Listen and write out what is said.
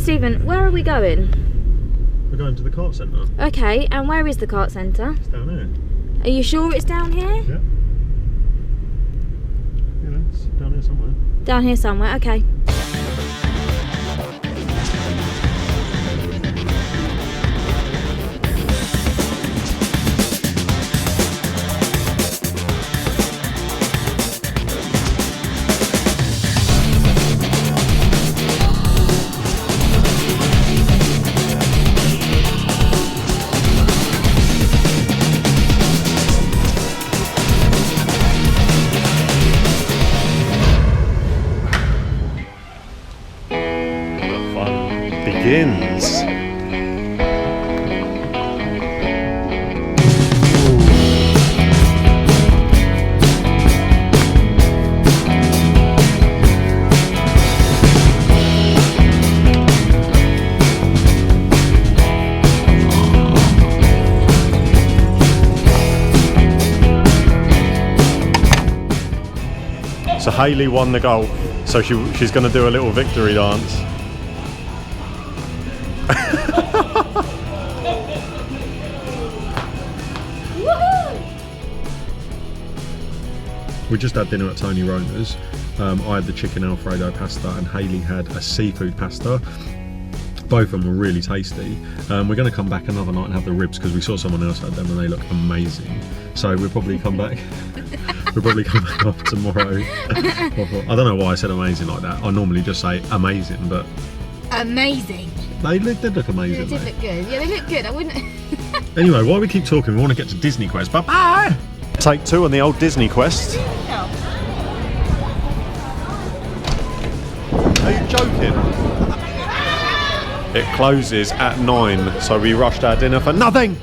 Stephen, where are we going? We're going to the kart centre. Okay, and where is the kart centre? It's down here. Are you sure it's down here? Yeah. Yeah, it's down here somewhere. Down here somewhere, okay. Begins. So Hayley won the goal, so she's going to do a little victory dance. We just had dinner at Tony Rona's. I had the chicken Alfredo pasta and Hayley had a seafood pasta. Both of them were really tasty. We're going to come back another night and have the ribs because we saw someone else had them and they look amazing. So we'll probably come back. We'll probably come back up tomorrow. I don't know why I said amazing like that. I normally just say amazing, but amazing. They did look amazing. They did look good. Yeah, they look good. I wouldn't. Anyway, while we keep talking, we want to get to Disney Quest. Bye bye. Take 2 on the old Disney Quest. Are you joking? It closes at 9, so we rushed our dinner for nothing.